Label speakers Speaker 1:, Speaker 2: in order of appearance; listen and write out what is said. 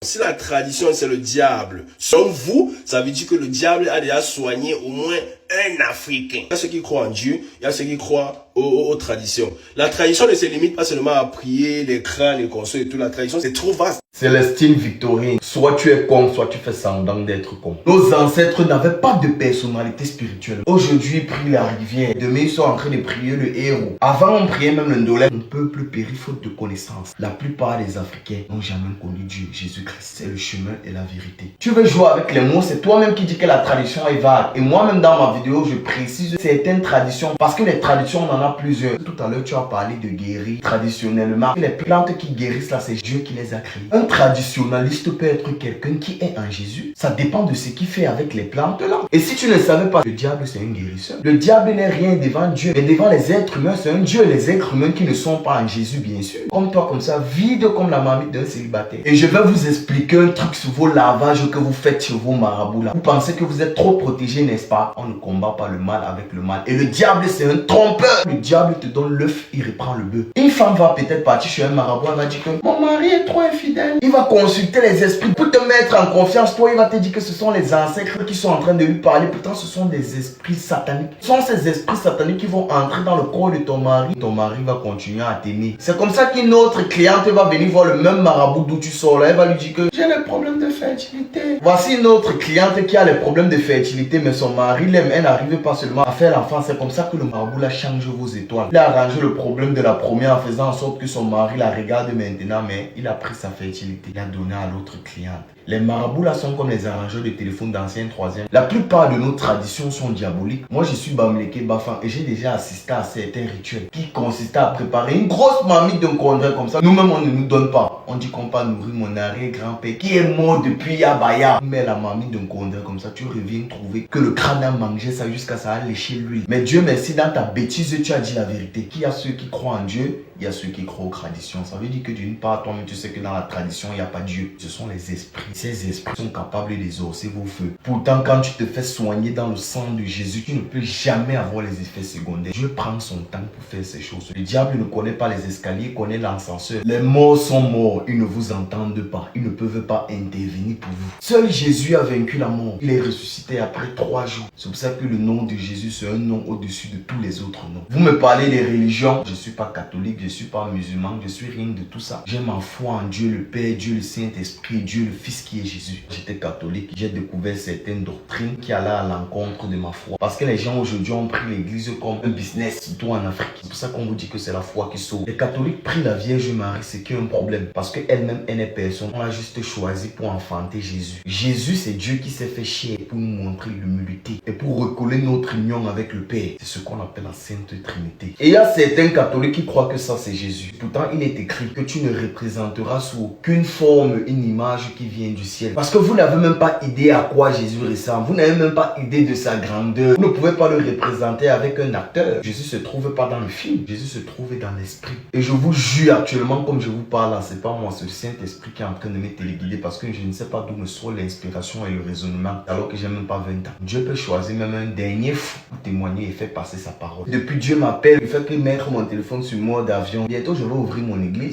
Speaker 1: Si la tradition c'est le diable, selon vous, ça veut dire que le diable a déjà soigné au moins un Africain. Il y a ceux qui croient en Dieu, il y a ceux qui croient aux traditions. La tradition ne se limite pas seulement à prier, les crânes, les consoles et tout. La tradition c'est trop vaste.
Speaker 2: C'est le style victorien. Soit tu es con, soit tu fais semblant d'être con. Nos ancêtres n'avaient pas de personnalité spirituelle. Aujourd'hui, ils prient la rivière. Demain, ils sont en train de prier le héros. Avant, on priait même le ndolé. Mon peuple périt faute de connaissance. La plupart des Africains n'ont jamais connu Dieu. Jésus-Christ, c'est le chemin et la vérité. Tu veux jouer avec les mots, c'est toi-même qui dis que la tradition est vague. Et moi-même, dans ma vidéo, je précise certaines traditions. Parce que les traditions, on en a plusieurs. Tout à l'heure, tu as parlé de guérir traditionnellement. Les plantes qui guérissent là, c'est Dieu qui les a créées. Un traditionnaliste peut être quelqu'un qui est en Jésus. Ça dépend de ce qu'il fait avec les plantes là. Et si tu ne savais pas, le diable c'est un guérisseur. Le diable n'est rien devant Dieu. Mais devant les êtres humains, c'est un Dieu. Les êtres humains qui ne sont pas en Jésus, bien sûr. Comme toi, comme ça, vide comme la marmite d'un célibataire. Et je vais vous expliquer un truc sur vos lavages que vous faites chez vos marabouts là. Vous pensez que vous êtes trop protégés, n'est-ce pas? On ne combat pas le mal avec le mal. Et le diable c'est un trompeur. Le diable te donne l'œuf, il reprend le bœuf. Une femme va peut-être partir chez un marabout, elle va dire que mon mari est trop infidèle. Il va consulter les esprits pour te mettre en confiance. Toi, il va te dire que ce sont les ancêtres qui sont en train de lui parler. Pourtant, ce sont des esprits sataniques. Ce sont ces esprits sataniques qui vont entrer dans le corps de ton mari. Ton mari va continuer à t'aimer. C'est comme ça qu'une autre cliente va venir voir le même marabout d'où tu sors là. Elle va lui dire que j'ai les problèmes de fertilité. Voici une autre cliente qui a les problèmes de fertilité, mais son mari l'aime. Elle n'arrive pas seulement à faire l'enfant. C'est comme ça que le marabout là change vos étoiles. Il a arrangé le problème de la première en faisant en sorte que son mari la regarde maintenant, mais il a pris sa fertilité. Il a donné à l'autre cliente. Les marabouts là sont comme les arrangeurs de téléphone d'ancienne troisième. La plupart de nos traditions sont diaboliques. Moi je suis Bamileke Bafan et j'ai déjà assisté à certains rituels qui consistaient à préparer une grosse marmite d'un condré comme ça. Nous-mêmes on ne nous donne pas. On dit qu'on va nourrir mon arrière-grand-père qui est mort depuis Yabaya. Mais la marmite d'un condré comme ça, tu reviens trouver que le crâne a mangé ça jusqu'à ça a léché l'huile. Mais Dieu merci, dans ta bêtise tu as dit la vérité. Qu'il y a ceux qui croient en Dieu, il y a ceux qui croient aux traditions. Ça veut dire que d'une part, toi-même tu sais que dans la tradition il n'y a pas Dieu. Ce sont les esprits. Ces esprits sont capables d'exaucer vos feux. Pourtant, quand tu te fais soigner dans le sang de Jésus, tu ne peux jamais avoir les effets secondaires. Dieu prend son temps pour faire ces choses. Le diable ne connaît pas les escaliers, il connaît l'ascenseur. Les morts sont morts, ils ne vous entendent pas. Ils ne peuvent pas intervenir pour vous. Seul Jésus a vaincu la mort. Il est ressuscité après 3 jours. C'est pour ça que le nom de Jésus, c'est un nom au-dessus de tous les autres noms. Vous me parlez des religions. Je ne suis pas catholique, je ne suis pas musulman, je suis rien de tout ça. J'ai ma foi en Dieu le Père, Dieu le Saint-Esprit, Dieu le Fils qui est Jésus. J'étais catholique, j'ai découvert certaines doctrines qui allaient à l'encontre de ma foi. Parce que les gens aujourd'hui ont pris l'église comme un business, surtout en Afrique. C'est pour ça qu'on vous dit que c'est la foi qui sauve. Les catholiques prient la Vierge Marie, c'est qu'il y a un problème. Parce qu'elle-même, elle n'est personne. On a juste choisi pour enfanter Jésus. Jésus, c'est Dieu qui s'est fait chair pour nous montrer l'humilité et pour recoller notre union avec le Père. C'est ce qu'on appelle la Sainte Trinité. Et il y a certains catholiques qui croient que ça, c'est Jésus. Pourtant, il est écrit que tu ne représenteras sous aucune forme une image qui vient du ciel. Parce que vous n'avez même pas idée à quoi Jésus ressemble. Vous n'avez même pas idée de sa grandeur. Vous ne pouvez pas le représenter avec un acteur. Jésus se trouve pas dans le film. Jésus se trouve dans l'esprit. Et je vous jure actuellement, comme je vous parle là, c'est pas moi, c'est le Saint-Esprit qui est en train de me téléguider parce que je ne sais pas d'où me sort l'inspiration et le raisonnement alors que j'ai même pas 20 ans. Dieu peut choisir même un dernier fou pour témoigner et faire passer sa parole. Depuis Dieu m'appelle, il fait que mettre mon téléphone sur mode avion. Bientôt je vais ouvrir mon église.